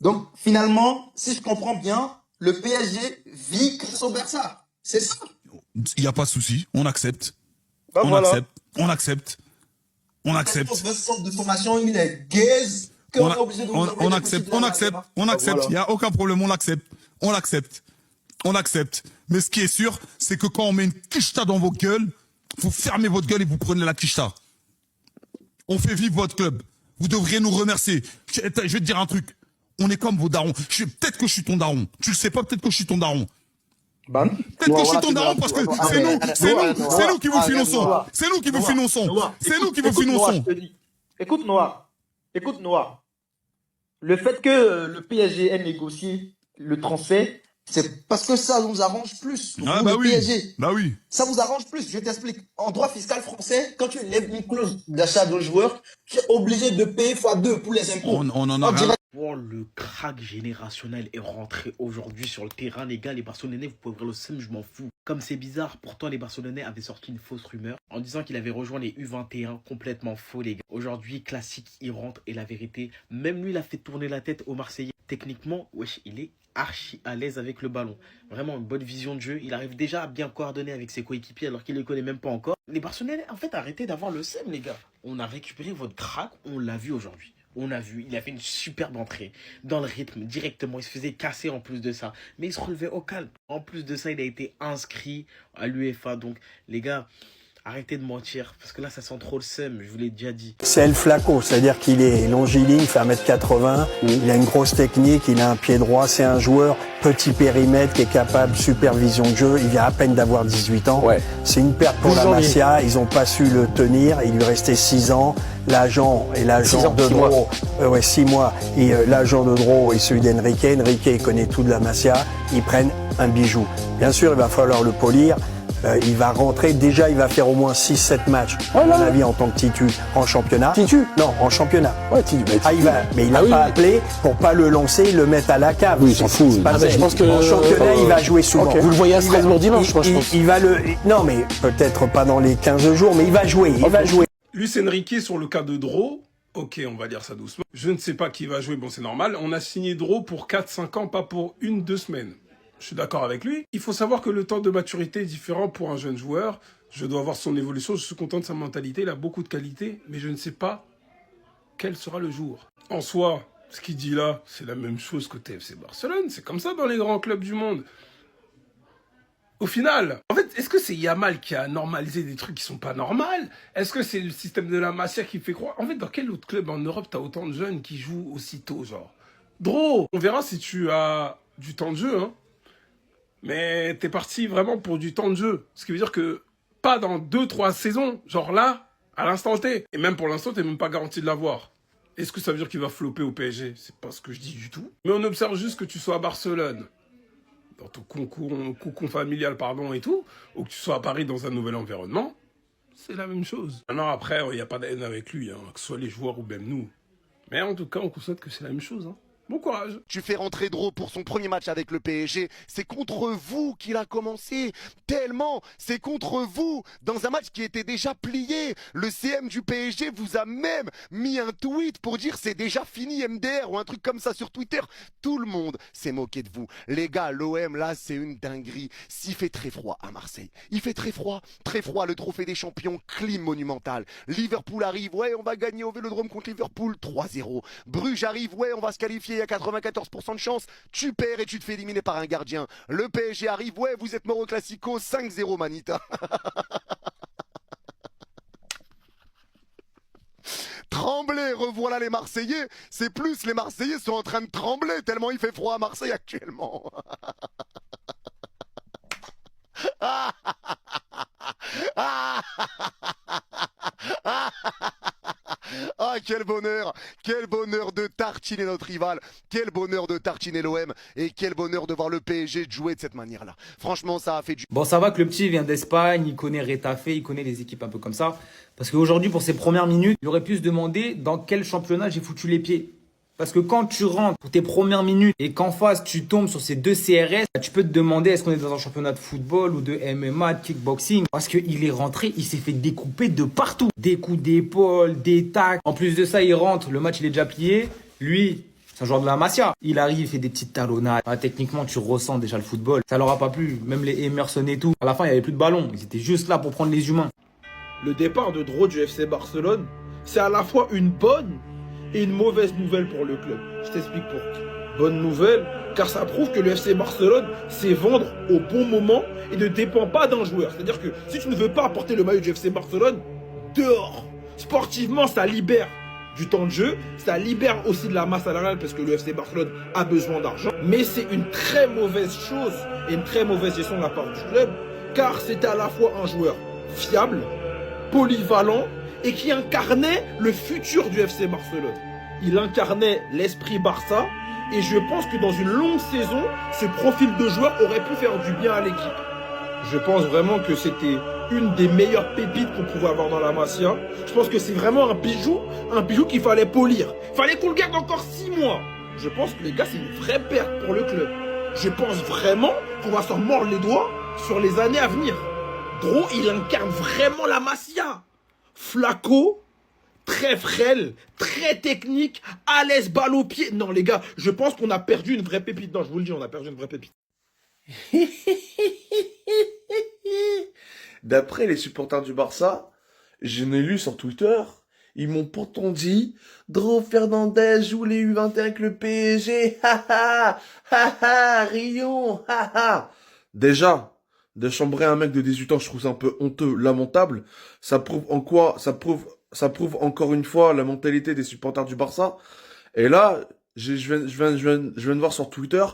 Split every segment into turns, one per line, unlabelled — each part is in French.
Donc, finalement, si je comprends bien, le PSG vit grâce au Barça. C'est ça.
Il n'y a pas de souci, on accepte.
Bah
On
voilà.
accepte, on accepte, on
Tellement
accepte.
votre centre de formation, il est gaze qu'on
On,
est obligé de vous envoyer
on
des coups de
accepte,
sifflet à la guerre.
on
Bah
accepte. Il
voilà.
n'y a aucun problème, on l'accepte. On l'accepte. On accepte. Mais ce qui est sûr, c'est que quand on met une quicheta dans vos gueules, vous fermez votre gueule et vous prenez la quicheta. On fait vivre votre club. Vous devriez nous remercier. Je vais te dire un truc. On est comme vos darons. Peut-être que je suis ton daron. Tu le sais pas, peut-être que je suis ton daron.
Bah,
Peut-être que je suis ton daron parce que c'est nous qui vous finançons. C'est nous qui vous finançons. C'est nous qui vous
écoute, Noah, je
finançons.
te dis. Écoute, Noah. Écoute, Noah. Le fait que le PSG ait négocié le transfert,
C'est parce que ça nous arrange plus.
Ah
Vous,
bah
le
oui.
PSG.
Bah oui.
Ça vous arrange plus. Je t'explique. En droit fiscal français, quand tu lèves une clause d'achat d'un joueur, tu es obligé de payer x2 pour les impôts.
On en a
On
rien.
dirait
Oh, le crack générationnel est rentré aujourd'hui sur le terrain, les gars. Les Barcelonais, vous pouvez ouvrir le seum, je m'en fous. Comme c'est bizarre, pourtant les Barcelonais avaient sorti une fausse rumeur en disant qu'il avait rejoint les U21. Complètement faux, les gars. Aujourd'hui, classique, il rentre et la vérité, même lui, il a fait tourner la tête aux Marseillais. Techniquement, wesh, il est archi à l'aise avec le ballon. Vraiment une bonne vision de jeu. Il arrive déjà à bien coordonner avec ses coéquipiers alors qu'il ne les connaît même pas encore. Les Barcelonais, en fait, arrêtez d'avoir le seum, les gars. On a récupéré votre crack, on l'a vu aujourd'hui. On a vu, il a fait une superbe entrée dans le rythme directement. Il se faisait casser en plus de ça, mais il se relevait au calme. En plus de ça, il a été inscrit à l'UEFA. Donc, les gars, arrêtez de mentir parce que là, ça sent trop le seum. Je vous l'ai déjà dit.
C'est El Flaco, c'est-à-dire qu'il est longiligne, il fait 1m80, il a une grosse technique, il a un pied droit, c'est un joueur petit périmètre qui est capable, supervision de jeu, il vient à peine d'avoir 18 ans.
Ouais.
C'est une perte pour la Masia, ils n'ont pas su le tenir, il lui restait 6 ans. L'agent et l'agent de Dro, 6 mois, et l'agent de Dro et celui d'Enrique, Enrique il connaît tout de la Masia, ils prennent un bijou. Bien sûr, il va falloir le polir. Il va rentrer, déjà il va faire au moins 6-7 matchs, à mon avis, en tant que titu en championnat.
Titu?
Non, en championnat.
Ouais, Titu.
Mais il n'a pas appelé pour pas le lancer, le mettre à la cave.
Oui, il s'en fout.
Je
pense que
en championnat, il va jouer souvent.
Vous le voyez à Strasbourg dimanche, moi, je pense.
Il va non, mais peut-être pas dans les 15 jours, mais il va jouer. Il va jouer.
Luis Enrique sur le cas de Dro, ok, on va dire ça doucement. Je ne sais pas qui va jouer, bon c'est normal. On a signé Dro pour 4-5 ans, pas pour 1-2 semaines. Je suis d'accord avec lui. Il faut savoir que le temps de maturité est différent pour un jeune joueur. Je dois voir son évolution, je suis content de sa mentalité, il a beaucoup de qualités, mais je ne sais pas quel sera le jour. En soi, ce qu'il dit là, c'est la même chose que TFC Barcelone. C'est comme ça dans les grands clubs du monde. Au final, en fait, est-ce que c'est Yamal qui a normalisé des trucs qui sont pas normaux? Est-ce que c'est le système de la Masia qui fait croire? En fait, dans quel autre club en Europe t'as autant de jeunes qui jouent aussitôt, genre? Dro, on verra si tu as du temps de jeu, hein. Mais t'es parti vraiment pour du temps de jeu. Ce qui veut dire que pas dans 2-3 saisons, genre là, à l'instant T. Et même pour l'instant, t'es même pas garanti de l'avoir. Est-ce que ça veut dire qu'il va flopper au PSG? C'est pas ce que je dis du tout. Mais on observe juste que tu sois à Barcelone, dans ton cocon familial, pardon, et tout, ou que tu sois à Paris dans un nouvel environnement, c'est la même chose. Maintenant, après, il n'y a pas de haine avec lui, hein, que ce soit les joueurs ou même nous. Mais en tout cas, on constate que c'est la même chose, hein. Bon courage.
Tu fais rentrer Dro pour son premier match avec le PSG. C'est contre vous qu'il a commencé. Tellement, c'est contre vous. Dans un match qui était déjà plié. Le CM du PSG vous a même mis un tweet pour dire c'est déjà fini MDR ou un truc comme ça sur Twitter. Tout le monde s'est moqué de vous. Les gars, l'OM là, c'est une dinguerie. S'il fait très froid à Marseille. Il fait très froid. Le trophée des champions, clim monumental. Liverpool arrive. Ouais, on va gagner au Vélodrome contre Liverpool 3-0. Bruges arrive. Ouais, on va se qualifier. Il y a 94% de chance, tu perds et tu te fais éliminer par un gardien. Le PSG arrive, ouais, vous êtes mort au Classico, 5-0 Manita. Trembler, revoilà les Marseillais. C'est plus, les Marseillais sont en train de trembler tellement il fait froid à Marseille actuellement. Ah, quel bonheur de tartiner notre rival, quel bonheur de tartiner l'OM et quel bonheur de voir le PSG jouer de cette manière-là. Franchement, ça a fait du...
Bon, ça va que le petit vient d'Espagne, il connaît Retafe, il connaît les équipes un peu comme ça. Parce qu'aujourd'hui, pour ses premières minutes, il aurait pu se demander dans quel championnat j'ai foutu les pieds. Parce que quand tu rentres pour tes premières minutes et qu'en face tu tombes sur ces deux CRS, tu peux te demander est-ce qu'on est dans un championnat de football ou de MMA, de kickboxing. Parce qu'il est rentré, il s'est fait découper de partout. Des coups d'épaule, des tacles. En plus de ça, il rentre, le match il est déjà plié. Lui, C'est un joueur de la Masia. Il arrive, il fait des petites talonnades. Techniquement, tu ressens déjà le football. Ça leur a pas plu. Même les Emerson et tout. À la fin, il y avait plus de ballon. Ils étaient juste là pour prendre les humains.
Le départ de Dro du FC Barcelone, c'est à la fois une bonne et une mauvaise nouvelle pour le club. Je t'explique pourquoi. Bonne nouvelle, car ça prouve que le FC Barcelone sait vendre au bon moment et ne dépend pas d'un joueur. C'est-à-dire que si tu ne veux pas apporter le maillot du FC Barcelone, dehors. Sportivement, ça libère du temps de jeu, ça libère aussi de la masse salariale parce que le FC Barcelone a besoin d'argent. Mais c'est une très mauvaise chose et une très mauvaise gestion de la part du club, car c'était à la fois un joueur fiable, polyvalent et qui incarnait le futur du FC Barcelone. Il incarnait l'esprit Barça et je pense que dans une longue saison, ce profil de joueur aurait pu faire du bien à l'équipe. Je pense vraiment que c'était une des meilleures pépites qu'on pouvait avoir dans la Masia. Je pense que c'est vraiment un bijou qu'il fallait polir. Il fallait qu'on le garde encore 6 mois. Je pense que les gars, c'est une vraie perte pour le club. Je pense vraiment qu'on va s'en mordre les doigts sur les années à venir. Dro, il incarne vraiment la Masia. Flaco, très frêle, très technique, à l'aise, balle au pied. Non, les gars, je pense qu'on a perdu une vraie pépite. Non, je vous le dis, on a perdu une vraie pépite.
D'après les supporters du Barça, je n'ai lu sur Twitter, ils m'ont pourtant dit Dro Fernandez joue les U21 avec le PSG, Rion, Déjà, de chambrer un mec de 18 ans, je trouve ça un peu honteux, lamentable. Ça prouve encore une fois la mentalité des supporters du Barça. Et là, je viens de voir sur Twitter,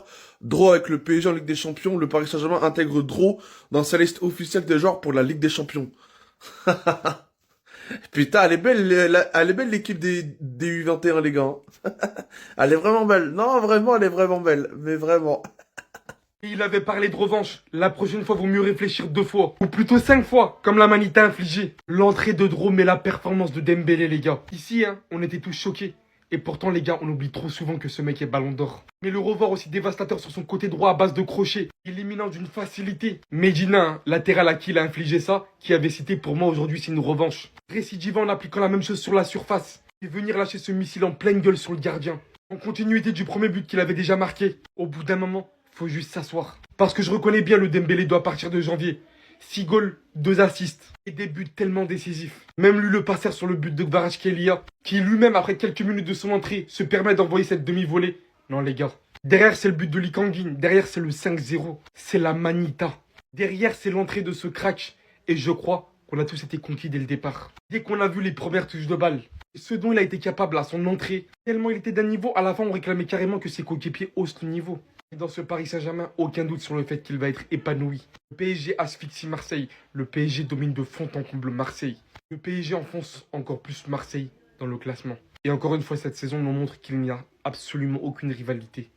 Dro avec le PSG en Ligue des Champions, le Paris Saint-Germain intègre Dro dans sa liste officielle des joueurs pour la Ligue des Champions. Putain, elle est belle l'équipe des U21, les gars. Elle est vraiment belle. Non, vraiment, elle est vraiment belle. Mais vraiment.
Il avait parlé de revanche. La prochaine fois, vaut mieux réfléchir 2 fois. Ou plutôt 5 fois, comme la Manita infligée. L'entrée de Dro met la performance de Dembélé, les gars. Ici, on était tous choqués. Et pourtant, les gars, on oublie trop souvent que ce mec est ballon d'or. Mais le revoir aussi dévastateur sur son côté droit à base de crochet, éliminant d'une facilité. Medina, latéral à qui il a infligé ça, qui avait cité pour moi aujourd'hui c'est une revanche. Récidivant en appliquant la même chose sur la surface. Et venir lâcher ce missile en pleine gueule sur le gardien. En continuité du premier but qu'il avait déjà marqué. Au bout d'un moment, faut juste s'asseoir. Parce que je reconnais bien le Dembélé doit partir de janvier. 6 goals, 2 assists. Et des buts tellement décisifs. Même lui le passeur sur le but de Kvaratskhelia, qui lui-même après quelques minutes de son entrée se permet d'envoyer cette demi-volée. Non les gars. Derrière c'est le but de Lee Kang-in. Derrière c'est le 5-0. C'est la Manita. Derrière c'est l'entrée de ce crack. Et je crois qu'on a tous été conquis dès le départ. Dès qu'on a vu les premières touches de balle. Ce dont il a été capable à son entrée. Tellement il était d'un niveau, à la fin on réclamait carrément que ses coéquipiers haussent le niveau. Et dans ce Paris Saint-Germain, aucun doute sur le fait qu'il va être épanoui. Le PSG asphyxie Marseille. Le PSG domine de fond en comble Marseille. Le PSG enfonce encore plus Marseille dans le classement. Et encore une fois, cette saison nous montre qu'il n'y a absolument aucune rivalité.